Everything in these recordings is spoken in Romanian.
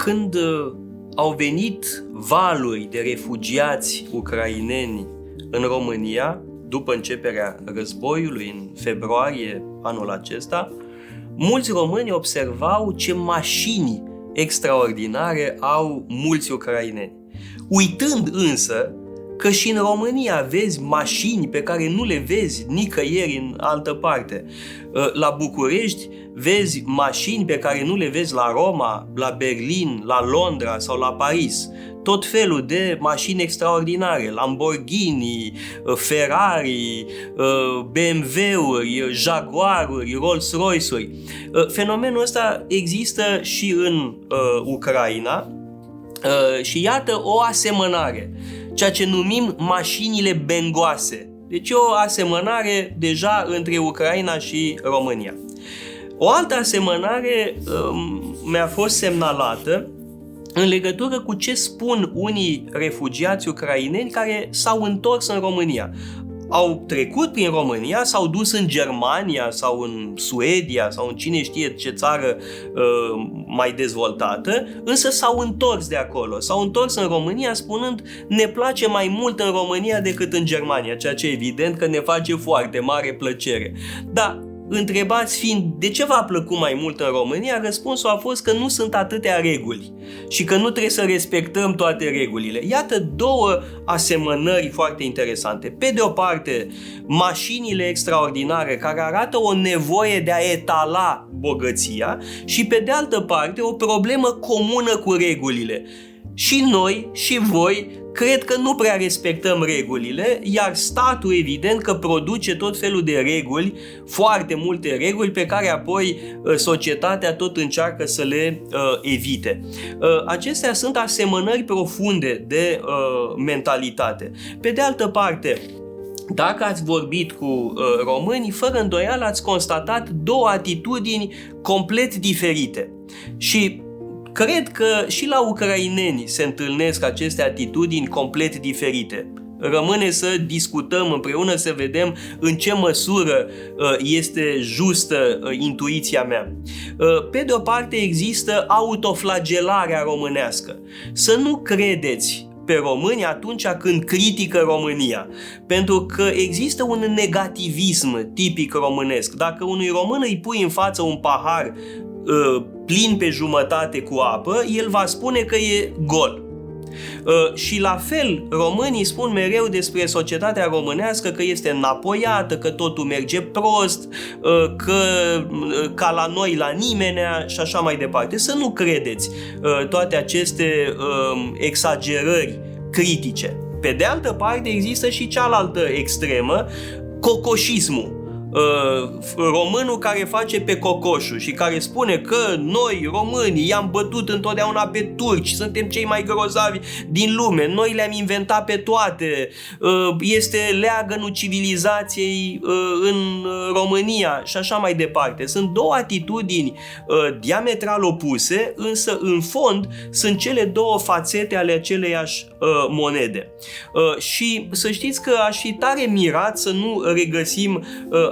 Când au venit valuri de refugiați ucraineni în România, după începerea războiului, în februarie anul acesta, mulți români observau ce mașini extraordinare au mulți ucraineni. Uitând însă că și în România vezi mașini pe care nu le vezi nicăieri în altă parte. La București vezi mașini pe care nu le vezi la Roma, la Berlin, la Londra sau la Paris. Tot felul de mașini extraordinare, Lamborghini, Ferrari, BMW-uri, Jaguar-uri, Rolls-Royce-uri. Fenomenul ăsta există și în Ucraina și iată o asemănare, ceea ce numim mașinile bengoase. Deci o asemănare deja între Ucraina și România. O altă asemănare mi-a fost semnalată în legătură cu ce spun unii refugiați ucraineni care s-au întors în România. Au trecut prin România, s-au dus în Germania sau în Suedia sau în cine știe ce țară mai dezvoltată, însă s-au întors de acolo. S-au întors în România spunând: ne place mai mult în România decât în Germania, ceea ce evident că ne face foarte mare plăcere. Da, întrebați fiind de ce v-a plăcut mai mult în România, răspunsul a fost că nu sunt atâtea reguli și că nu trebuie să respectăm toate regulile. Iată două asemănări foarte interesante. Pe de o parte, mașinile extraordinare care arată o nevoie de a etala bogăția și pe de altă parte o problemă comună cu regulile. Și noi și voi cred că nu prea respectăm regulile, iar statul evident că produce tot felul de reguli, foarte multe reguli pe care apoi societatea tot încearcă să le evite. Acestea sunt asemănări profunde de mentalitate. Pe de altă parte, dacă ați vorbit cu români, fără îndoială ați constatat două atitudini complet diferite. Și cred că și la ucraineni se întâlnesc aceste atitudini complet diferite. Rămâne să discutăm împreună, să vedem în ce măsură este justă intuiția mea. Pe de o parte există autoflagelarea românească. Să nu credeți pe români atunci când critică România, pentru că există un negativism tipic românesc. Dacă unui român îi pui în față un pahar plin pe jumătate cu apă, el va spune că e gol. Și la fel, românii spun mereu despre societatea românească că este înapoiată, că totul merge prost, că ca la noi la nimenea și așa mai departe. Să nu credeți toate aceste exagerări critice. Pe de altă parte, există și cealaltă extremă, cocoșismul. Românul care face pe cocoșul și care spune că noi, românii, i-am bătut întotdeauna pe turci, suntem cei mai grozavi din lume, noi le-am inventat pe toate, este leagănul civilizației în România și așa mai departe. Sunt două atitudini diametral opuse, însă în fond sunt cele două fațete ale aceleiași monede. Și să știți că aș fi tare mirat să nu regăsim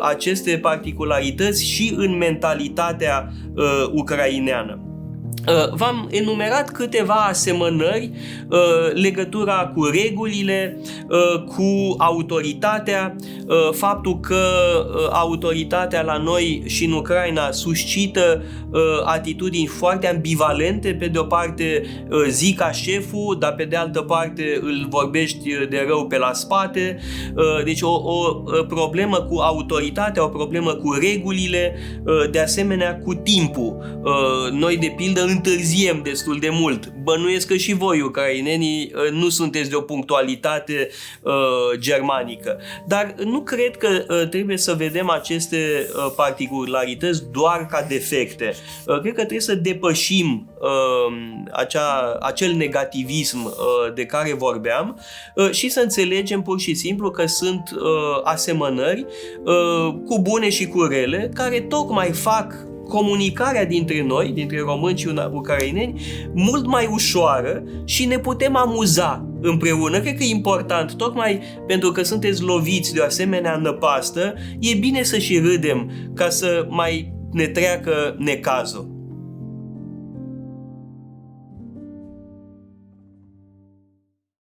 aceste particularități și în mentalitatea ucraineană. V-am enumerat câteva asemănări, legătura cu regulile, cu autoritatea, faptul că autoritatea la noi și în Ucraina suscită atitudini foarte ambivalente. Pe de o parte zi ca șeful, dar pe de altă parte îl vorbești de rău pe la spate. Deci o problemă cu autoritatea, o problemă cu regulile, de asemenea cu timpul. Noi, de pildă, întârziem destul de mult. Bănuiesc că și voi, ucrainenii, nu sunteți de o punctualitate germanică. Dar nu cred că trebuie să vedem aceste particularități doar ca defecte. Cred că trebuie să depășim acel negativism de care vorbeam și să înțelegem pur și simplu că sunt asemănări cu bune și cu rele, care tocmai fac comunicarea dintre noi, dintre români și ucraineni, mult mai ușoară și ne putem amuza împreună. Cred că e important, tocmai pentru că sunteți loviți de o asemenea năpastă, e bine să și râdem ca să mai ne treacă necazul.